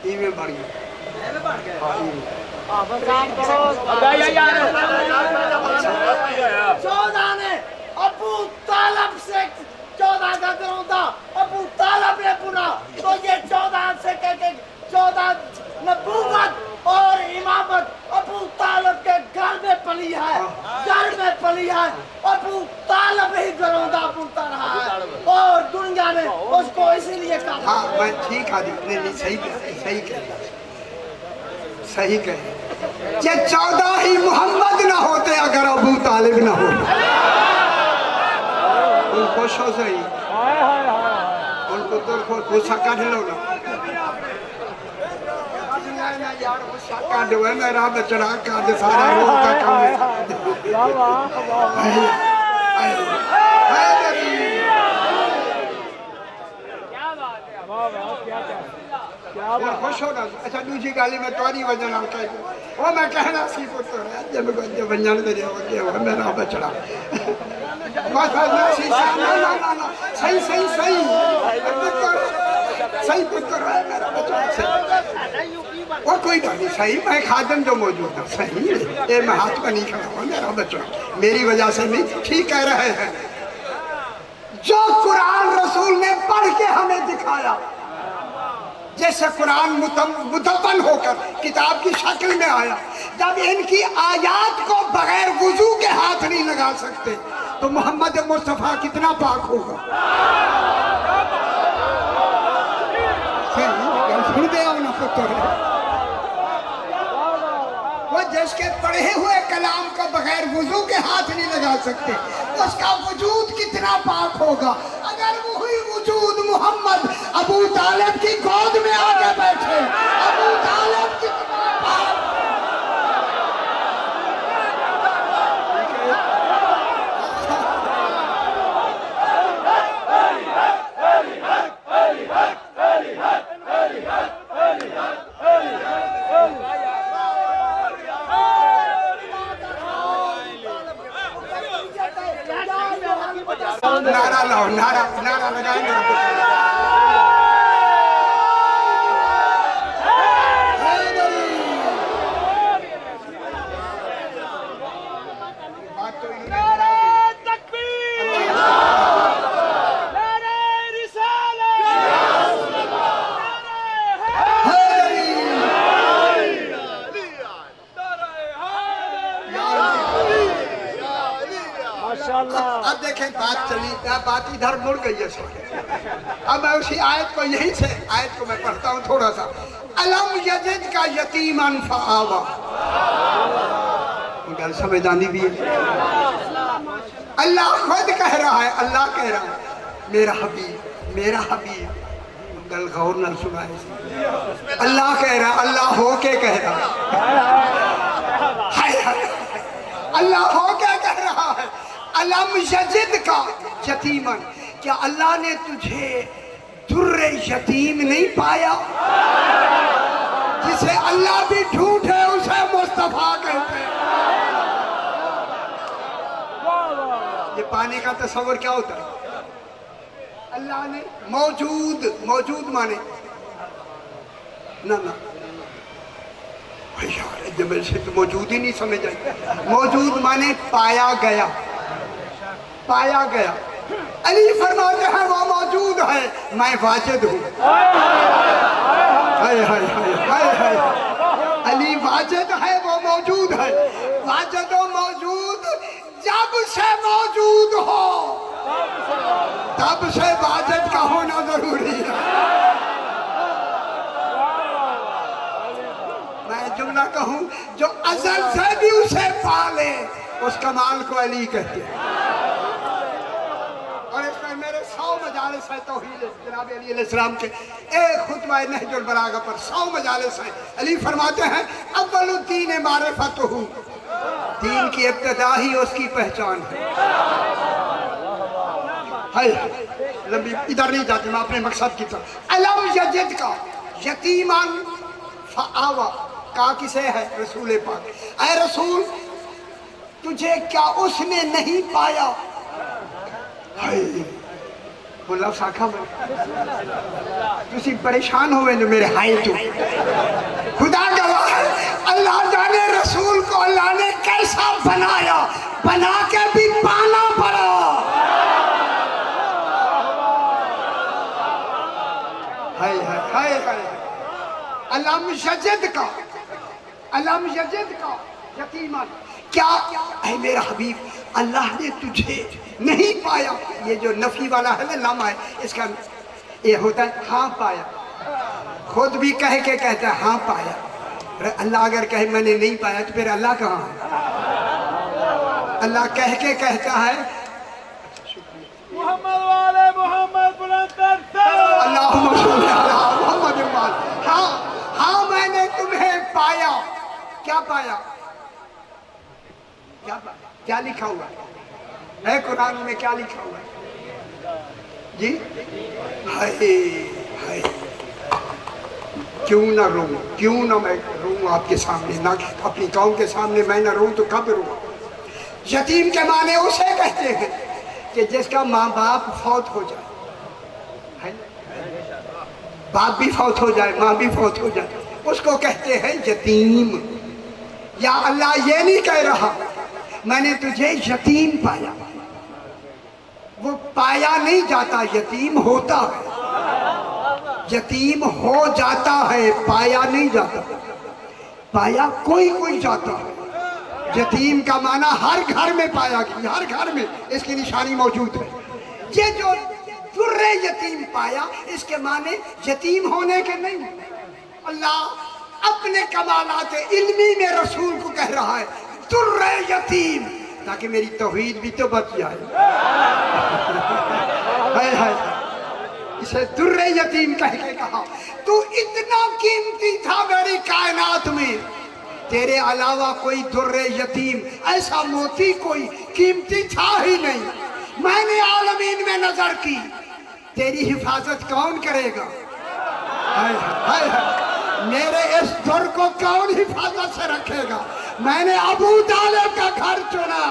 इवें बढ़ गया। चौदह ने अबू तालब से 14 का करौंदा अबू तालब ने पुना तो ये 14 से कह के 14 नबूवत और इमामत अबू तालब के घर में पली है, घर में पली है। अबू तालब ही करौंदा पुनता रहा है और दुनिया ने उसको इसीलिए कहा। हाँ मैं ठीक आदि नहीं नहीं सही कह ये 14 ही मोहम्मद ना होते अगर अबू तालिब ना होते। उन खुशों से ही उनको तो गुस्सा काट लो ना यार, गुस्सा काट दो मेरा बचड़ा काट सारा रोज का काम है। खुश होना। अच्छा दूसरी गाली में तोरी वजन कह वो मैं कहना सी पुत्र है जब बंजन दे मेरा बचड़ा बस सही सही सही सही पुत्र है मेरा बचड़ा वो कोई बात नहीं सही मैं खादम जो मौजूद है सही ये मैं हाथ में नहीं खड़ा हुआ मेरा बचड़ा मेरी वजह से नहीं ठीक कह रहे हैं। जो कुरान रसूल ने पढ़ के हमें दिखाया जैसे कुरान मुतब्बन होकर किताब की शक्ल में आया, जब इनकी आयात को बगैर वुजू के हाथ नहीं लगा सकते तो मोहम्मद मुस्तफा कितना पाक होगा। सुन दे ना पुत्र वो जिसके पढ़े हुए कलाम को बगैर वुजू के हाथ नहीं लगा सकते उसका वजूद कितना पाक होगा। अगर वही वजूद मोहम्मद अबू तालिब की गोद में आके बैठे अबू तालिब कितना पाक। नारा लाओ नारा नारा लगाएंगे अब देखें बात चली बात इधर मुड़ गई है। अब मैं उसी आयत को यही से आयत को मैं पढ़ता हूँ थोड़ा सा। अलम यजिद का यतीमन फआवा गल समझदानी भी है। अल्लाह खुद कह रहा है अल्लाह कह रहा है मेरा हबीब गल गौर न सुनाए अल्लाह कह रहा है अल्लाह हो के कह रहा है अल्लाह हो के कह रहा है अलम यजिद का यतीमन क्या अल्लाह ने तुझे दुर्रे यतीम नहीं पाया। जिसे अल्लाह भी ढूंढे उसे मुस्तफा कहते हैं। ये पाने का तस्वर क्या होता है। अल्लाह ने मौजूद माने ना यार जब से तो मौजूद ही नहीं समझ आई। मौजूद माने पाया गया। अली फरमाते हैं वो मौजूद है मैं वाजिद हूँ। अली वाजिद है वो मौजूद है। वाजिद मौजूद जब से मौजूद हो तब से वाजिद का होना जरूरी है। मैं जुमला कहूँ जो अज़ल से भी उसे पाले उस कमाल को अली कहते हैं। और इसमें मेरे 100 मजालिस है तौहीद जनाब अली अलैहिस्सलाम के एक खुतबा नहजुल बलागा पर 100 मजालिस है। अली फरमाते हैं अव्वलुद्दीन मारिफतहु दीन की इब्तिदा ही उसकी पहचान है। लंबी इधर नहीं जाते मैं अपने मकसद की तरफ। अलम यजिद का यतीमन फआवा का किसे है रसूल पाक। ऐ रसूल तुझे क्या उसने नहीं पाया। मुला साखा में तुसी परेशान हो गए मेरे हाय तू खुदा गवाह अल्लाह जाने रसूल को अल्लाह ने कैसा बनाया, बना के भी पाना पड़ा। हाय हाय हाय हाय अल्लाह मुजद्दिद का यतीमान क्या है मेरा हबीब, अल्लाह ने तुझे नहीं पाया। ये जो नफी वाला है ना लामा है, इसका ये होता है हाँ पाया। खुद भी कह के कहता है हाँ पाया। अल्लाह अगर कहे मैंने नहीं पाया तो फिर अल्लाह कहाँ है? अल्लाह कह के कहता है मोहम्मद वाले मोहम्मद मोहम्मद। हाँ हाँ मैंने तुम्हें पाया। क्या पाया? क्या लिखा हुआ है कुरान में? क्या लिखा हुआ है जी? हाय हाय क्यों ना रो, क्यों ना मैं रो आपके सामने, ना अपनी कौम के सामने मैं ना रो तो कब रो? यतीम के माने उसे कहते हैं कि जिसका माँ बाप फौत हो जाए, है बाप भी फौत हो जाए, माँ भी फौत हो जाए, उसको कहते हैं यतीम। या अल्लाह ये नहीं कह रहा मैंने तुझे यतीम पाया, वो पाया नहीं जाता, यतीम होता है। यतीम हो जाता है, पाया नहीं जाता। पाया कोई कोई जाता है। यतीम का माना हर घर में पाया गया, हर घर में इसकी निशानी मौजूद है। ये जो दुर्रे यतीम पाया, इसके माने यतीम होने के नहीं। अल्लाह अपने कमालात इल्मी में रसूल को कह रहा है दुर्रे यतीम, ताकि मेरी तौहीद भी तो बच जाए। है इसे दुर्रे यतीम कह के कहा। तू इतना कीमती था मेरी कायनात में, तेरे अलावा कोई दुर्रे यतीम, ऐसा मोती कोई कीमती था ही नहीं। मैंने आलमीन में नजर की, तेरी हिफाजत कौन करेगा? हाय हाय मेरे इस दुर को कौन हिफाजत से रखेगा? मैंने अबू तालिब का घर चुना।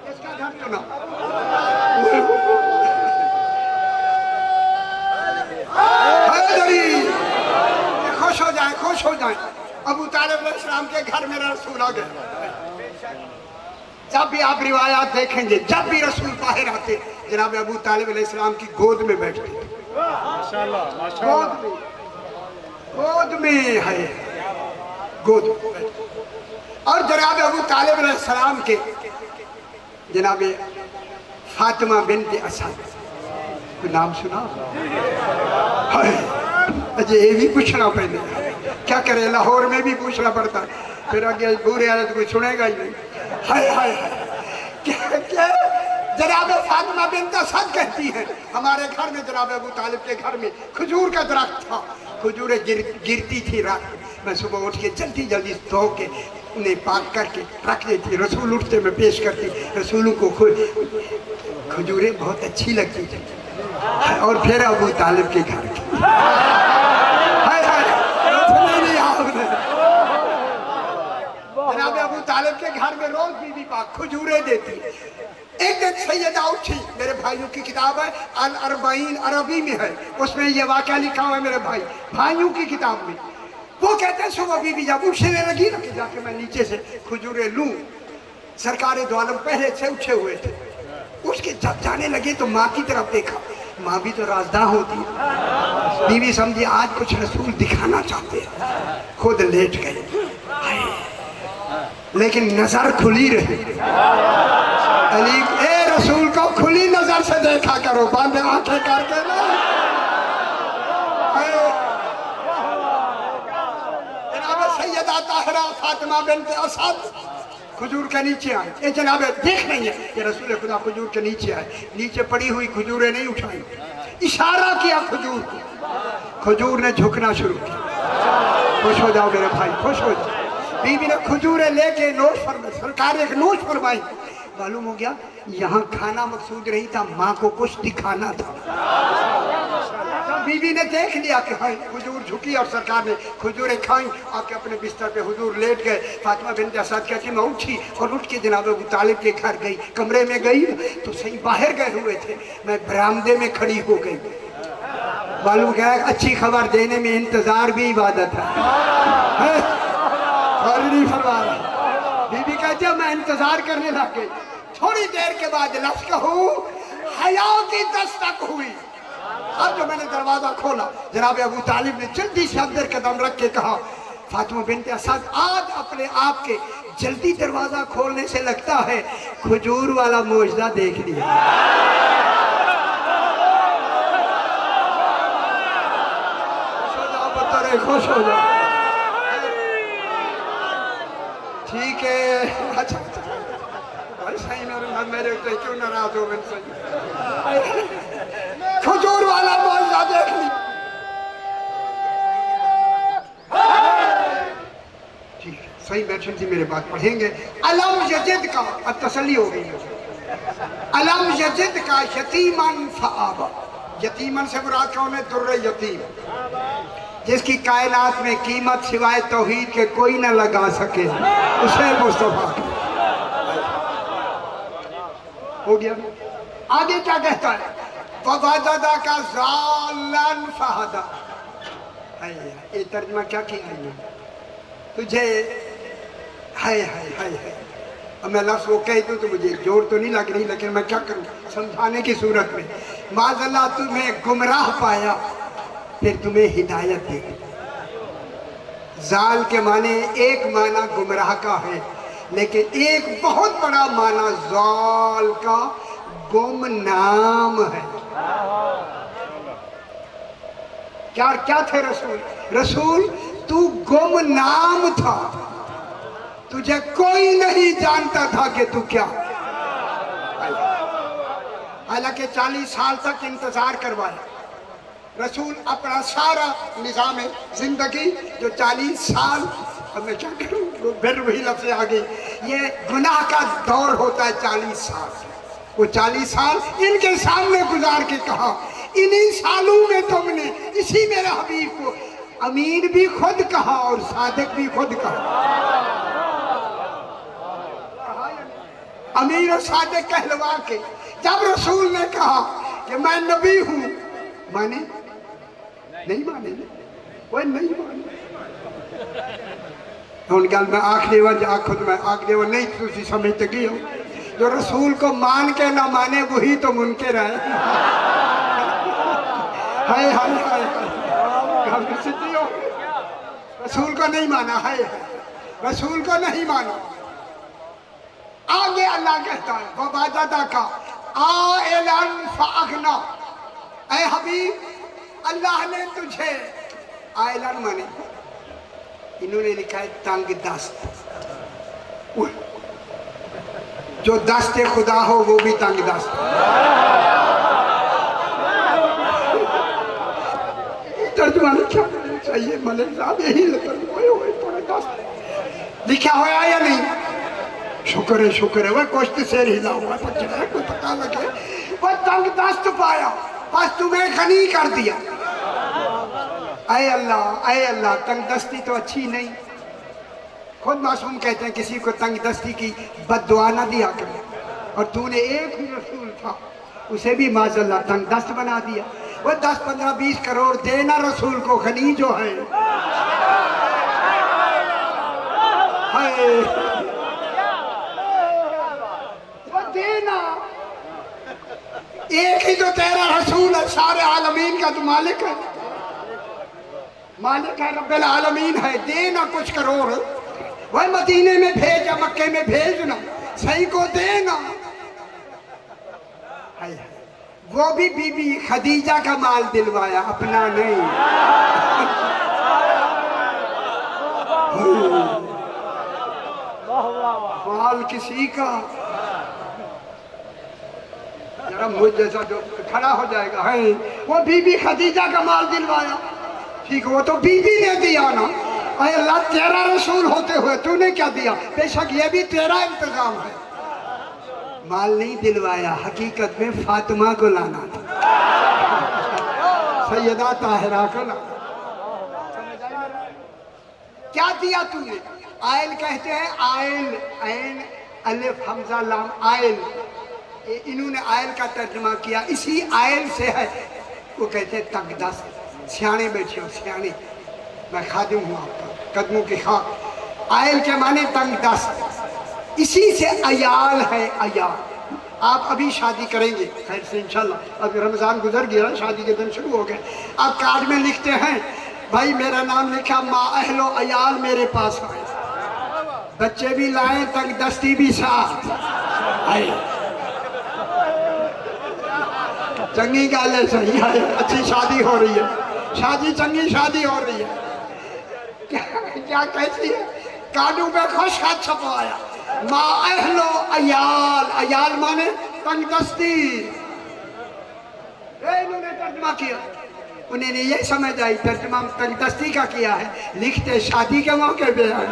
किसका घर चुना? खुश हो जाए, खुश हो जाए। अबू तालिब अलैहिस्सलाम के घर में रसूल आ गए। जब भी आप रिवायात देखेंगे, जब भी रसूल बाहर आते, जनाब अबू तालिब अलैहिस्सलाम की गोद में बैठते। माशाअल्लाह माशाअल्लाह। गोद में है, गोद में। और जनाब अबू तालिब अलैहिस्सलाम के जनाब फातिमा बिन्त असद, नाम सुना? अजय ये भी पूछना पहले, क्या करे, लाहौर में भी पूछना पड़ता है, फिर आगे बुरे आए तो कोई सुनेगा ही नहीं। हाय हाय क्या जनाब फातिमा बिन्त असद कहती है, हमारे घर में जनाब अबू तालिब के घर में खजूर का दरख्त था, खजूरें गिरती थी रात में, मैं सुबह उठ के जल्दी जल्दी धो के उन्हें पाक करके रख देती। रसूल उठते मैं पेश करती, रसूलों को खजूरें बहुत अच्छी लगती थी। और फिर अबू तालिब के घर जनाब अबू तालिब के घर में रोज बीबी पाक खजूरें देती। एक दिन सैयदा उठी, मेरे भाइयों की किताब है अल अरबाइन, अरबी में है, उसमें ये वाक़या लिखा हुआ है मेरे भाइयों की किताब में। वो कहते हैं सुबह बीबी जब उठने लगी ना कि जाके मैं नीचे से खजूरें लूं, सरकार दो आलम पहले से उठे हुए थे, उसके जब जाने लगे तो माँ की तरफ देखा। माँ भी तो राजदा होती है। बीवी समझी आज कुछ रसूल दिखाना चाहते हैं, खुद लेट गए, लेकिन नजर खुली रही। अली ए रसूल को खुली नजर से देखा करो, बंद आंखें करके ना। जनाब सैयदा ताहिरा फातिमा बिन्त असद खजूर के नीचे आए। ये जनाब देख नहीं है कि रसूल खुदा खजूर के नीचे आए, नीचे पड़ी हुई खजूरें नहीं उठाई, इशारा किया खजूर को, खजूर ने झुकना शुरू किया। खुश हो जाओ मेरे भाई, खुश हो जाओ। बीवी ने खजूरें लेके नोश फरमाई, सरकार एक नोश फरमाई। मालूम हो गया यहाँ खाना मकसूद नहीं था, माँ को कुछ दिखाना था। बीवी ने देख लिया कि हाँ हुजूर झुकी और सरकार ने खजूरें खाई, आके अपने बिस्तर पे हुजूर लेट गए। फातिमा बिन्त असद कहती मैं उठी और उठ के जनाब अबू तालिब के घर गई। कमरे में गई तो सही बाहर गए हुए थे, मैं बरामदे में खड़ी हो गई। मालूम क्या है, अच्छी खबर देने में इंतजार भी इबादत है। और नहीं फरमा रहा। बीबी कहती है मैं इंतजार करने लग गई। थोड़ी देर के बाद लफ्ज़ कहूं हया की दस्तक हुई। अब जो मैंने दरवाजा खोला, जनाब अबू तालिब ने जल्दी से अंदर कदम रख के कहा फातिमा बिन्त असद आज अपने आप के जल्दी दरवाजा खोलने से लगता है खजूर वाला मौजदा देख लिया। खुश हो जाओ, ठीक है। अच्छा भाई सही मेरे तो क्यों नाराज हो गए? खजूर वाला मौजदा देख ली। ठीक है सही बैठन जी मेरे बात पढ़ेंगे। अलम यजिद का, अब तसल्ली हो गई मुझे। अलम यजिद का यतीमन फआबा। यतीमन से मुराद कौन है? दुर्र यतीम, जिसकी कायनात में कीमत सिवाय तौहीद के कोई न लगा सके, उसे मुस्तफा। हो गया। आगे क्या कहता है? ववादा का ज़ालन फहदा। ये तर्जुमा क्या किया है? तुझे हाय हाय हाय हाय। अब मैं लफ्ज़ वो कह दूँ तो मुझे जोर तो नहीं लग रही, लेकिन मैं क्या करूँ समझाने की सूरत में। माज़अल्लाह तुम्हें गुमराह पाया फिर तुम्हें हिदायत दी। जाल के माने एक माना गुमराह का है, लेकिन एक बहुत बड़ा माना जाल का गुमनाम है। क्या क्या थे रसूल? रसूल तू गुमनाम था, तुझे कोई नहीं जानता था कि तू क्या। हालांकि 40 साल तक इंतजार करवाया रसूल, अपना सारा निज़ाम जिंदगी जो 40 साल, अब मैं क्या करूँ फिर वही लफ्ज़ आ गई, ये गुनाह का दौर होता है 40 साल। वो 40 साल इनके सामने गुजार के कहा, इन्हीं सालों में तुमने इसी मेरे हबीब को अमीन भी खुद कहा और सादिक भी खुद कहा। अमीर और सादिक कहलवा के जब रसूल ने कहा कि मैं नबी हूँ, माने नहीं माने, वो नहीं माने। उन गल में आखिरी वज खुद में आखिरी वो नहीं तुझी समझ तकी हो। जो रसूल को मान के ना माने वही तो मुनकर है। हाय हाय हाय हो। रसूल को नहीं माना है, रसूल को नहीं माना। आगे अल्लाह कहता है वबादा का आएलन फागना। ऐ हबीब अल्लाह ने तुझे, आयलन माने इन्होंने लिखा है तंग दस्त। जो दस्ते खुदा हो वो भी तंग दस्त। तर्जुमा क्या चाहिए मलिक साहब? यही लिखा हुआ या नहीं? शुक्र है शुक्र है। वह कुछ से हिला हुआ कोई पता लगे। वह तंग दस्त पाया, बस तुम्हें गनी कर दिया। ऐ अल्लाह तंगदस्ती तो अच्छी नहीं। खुद मासूम कहते हैं किसी को तंगदस्ती की बद्दुआ ना दिया कर। और तूने एक ही रसूल था उसे भी माज़अल्लाह तंगदस्त बना दिया। वो 10, 15, 20 करोड़ देना रसूल को, गनी जो है। वो देना। एक ही तो तेरा रसूल है, सारे आलमीन का तो मालिक है, मालिक है, रब्बिल आलमीन है। देना कुछ करोड़, वह मदीने में भेज या मक्के में भेजना, सही को देना। वो भी बीबी खदीजा का माल दिलवाया, अपना नहीं। माल किसी का, जरा मुझ जैसा जो खड़ा हो जाएगा है। वो बीबी खदीजा का माल दिलवाया, ठीक, वो तो बीबी ने दिया ना। अरे अल्लाह तेरा रसूल होते हुए तूने क्या दिया? बेशक ये भी तेरा इंतजाम है। माल नहीं दिलवाया, हकीकत में फातिमा को लाना था। सैयदा ताहिरा का नाम। क्या दिया तूने? आयल कहते हैं, आयल, ऐन अलिफ हमजा लाम, आयल। इन्होंने आयल का तर्जुमा किया, इसी आयल से है। वो कहते हैं तकदस, सियाने बैठे हो सियाने, मैं खादिम हूँ आपका, कदमों की खाक। आयल के माने तंगदस, इसी से अयाल है, अयाल। आप अभी शादी करेंगे खैर से इंशाल्लाह, अब रमज़ान गुजर गया, शादी के दिन शुरू हो गए। आप कार्ड में लिखते हैं भाई मेरा नाम लिखा, माँ अहलो अयाल मेरे पास आए, बच्चे भी लाए, तंगदस्ती भी साथ आए। चंगी गाल है, सही है, अच्छी शादी हो रही है, शादी चंगी शादी हो रही है। क्या कैसी है? कार्डों पे खुश हाथ छपवाया, माँ अहलो अयाल, अयाल माने तंगदस्ती। इन्होंने तर्जुमा किया, उन्हें ये समझ आई तर्जुमा तंगदस्ती का किया है, लिखते शादी के मौके पे है।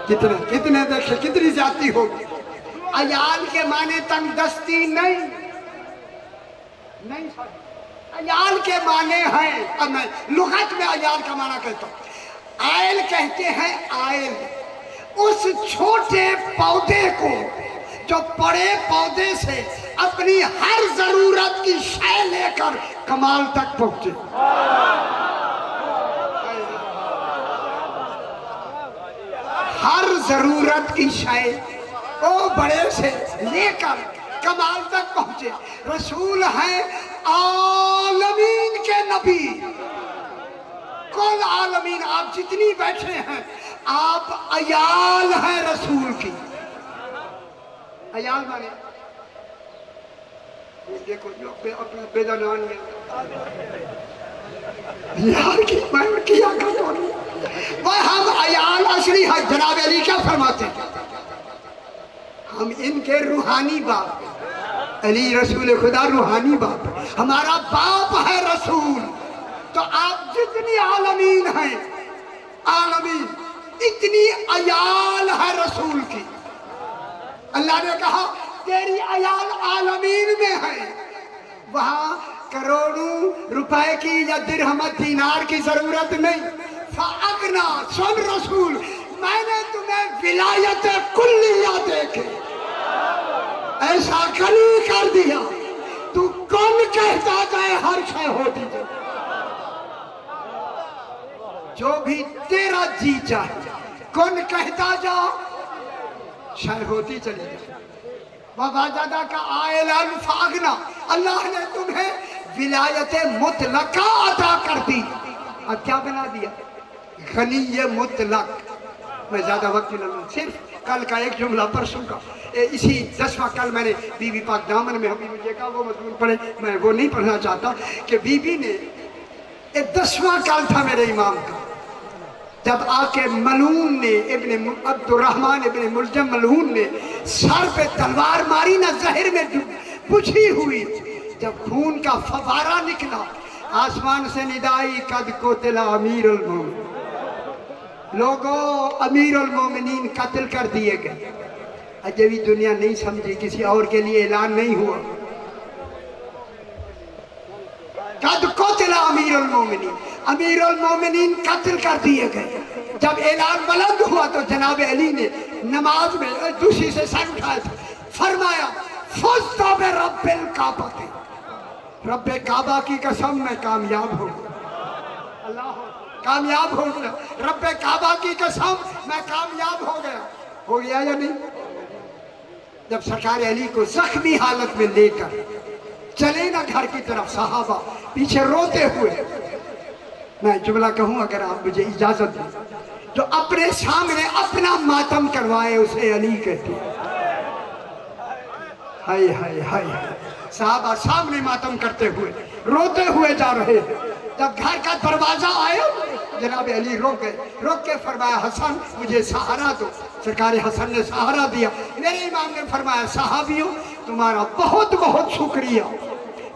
कितने कितने देखे, कितनी जाती होगी। अयाल के माने तंगदस्ती नहीं, नहीं अयाल के माने हैं, अब मैं लुगत में अयाल का माना कहता हूँ। आयल कहते हैं, आयल उस छोटे पौधे को जो बड़े पौधे से अपनी हर जरूरत की शय लेकर कमाल तक पहुंचे। हर जरूरत की शय वो बड़े से लेकर कमाल तक पहुंचे। रसूल है आलमीन के नबी, कुल आलमीन। आप जितनी बैठे हैं आप अयाल हैं रसूल की। अयाल माने देखो जो अपना बेजान में यार की मैं किया करता नहीं, वह हम अयाल असली है। जनाब अली क्या फरमाते हैं? हम इनके रूहानी बाप, अली रसूल खुदा रूहानी बाप, हमारा बाप है रसूल। तो आप जितनी आलमीन हैं, आलमीन इतनी अयाल है रसूल की। अल्लाह ने कहा तेरी अयाल आलमीन में है, वहां करोड़ों रुपए की या दिरहम दीनार की जरूरत नहीं। फाअगना, सुन रसूल, मैंने तुम्हें विलायत कुल्लिया देके ऐसा गनी कर दिया, तू कौन कहता जाए हर शय होती जाए, जो भी तेरा जी चाहे कौन कहता जाओ शय होती चली जाए। वबादादा का आयलान फागना, अल्लाह ने तुम्हें विलायत मुतलका अता कर दी। अब क्या बना दिया? गनी मुतलक। मैं ज्यादा वक्त न लूं, सिर्फ कल का एक जुमला परसों का, इसी 10वां कल मैंने बीबी पाक दामन में अभी मुझे कहा वो मजमून पढ़े, मैं वो नहीं पढ़ना चाहता कि बीबी ने एक 10वां कल था मेरे इमाम का, जब आके मलून ने इब्ने अब्दुर्रहमान इब्ने मुलजम मलून ने सर पे तलवार मारी ना, जहर में बुझी हुई, जब खून का फवारा निकला, आसमान से निदाई कद कोतिला अमीरुल मोमिनीन, लोगों अमीरुल मोमिनीन कत्ल कर दिए गए। अजय भी दुनिया नहीं समझी, किसी और के लिए ऐलान नहीं हुआ। कद कोतिला अमीरुल मोमिनीन, अमीरुल मोमिनीन कत्ल कर दिए गए। जब ऐलान बुलंद हुआ तो जनाब अली ने नमाज में दूसरी से सर उठाया था, फरमाया फुज़्तु बिरब्बिल काबा, रब्बे काबा की कसम मैं कामयाब हो गया, अल्लाह कामयाब हो गया, रब्बे काबा की कसम मैं कामयाब हो गया। हो गया या नहीं? जब सरकार अली को जख्मी हालत में लेकर चले ना घर की तरफ, सहाबा पीछे रोते हुए, मैं जुमला कहूं अगर आप मुझे इजाजत दें, जो अपने सामने अपना मातम करवाए उसे अली कहते हैं। हाय हाय हाय, साहबा सामने मातम करते हुए रोते हुए जा रहे हैं। जब घर का दरवाजा आया, जनाब अली रोक गए, रोक के फरमाया हसन मुझे सहारा दो। सरकार हसन ने सहारा दिया। मेरे इमाम ने फरमाया सहाबियों तुम्हारा बहुत बहुत शुक्रिया,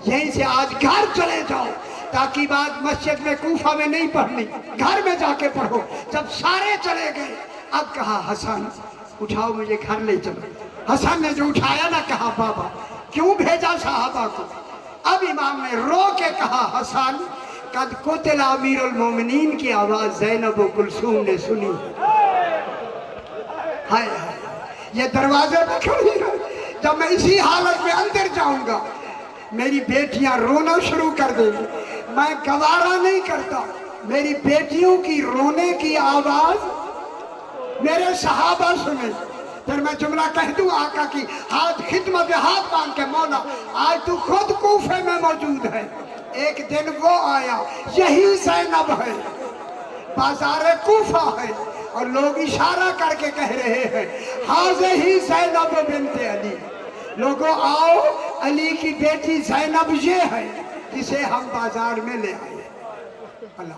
यहीं से आज घर चले जाओ, ताकि बात मस्जिद में कूफा में नहीं पढ़नी, घर में जाके पढ़ो। जब सारे चले गए, अब कहा हसन उठाओ मुझे घर ले चलो। हसन ने जो उठाया ना, कहा बाबा क्यों भेजा साहबा को, अब इमाम ने रो के कहा, हसन कद कुतिल अमीरुल मोमिनीन की आवाज ज़ैनब व कुलसूम ने सुनी। हाय हाय, ये दरवाजे पे खड़ी है। जब मैं इसी हालत में अंदर जाऊंगा मेरी बेटियां रोना शुरू कर देंगी, मैं गवारा नहीं करता। मेरी बेटियों की रोने की आवाज मेरे सहाबा सुने। फिर मैं जुमला कह दूं आका की, हाथ खिदमत में हाथ बांध के, मौला आज तू खुद कूफे में मौजूद है। एक दिन वो आया, यही ज़ैनब है, बाजार कूफा है, और लोग इशारा करके कह रहे हैं हाज़े ही ज़ैनब बिन्ते अली। लोगों आओ, अली की बेटी ज़ैनब ये है जिसे हम बाजार में ले आए। अल्लाह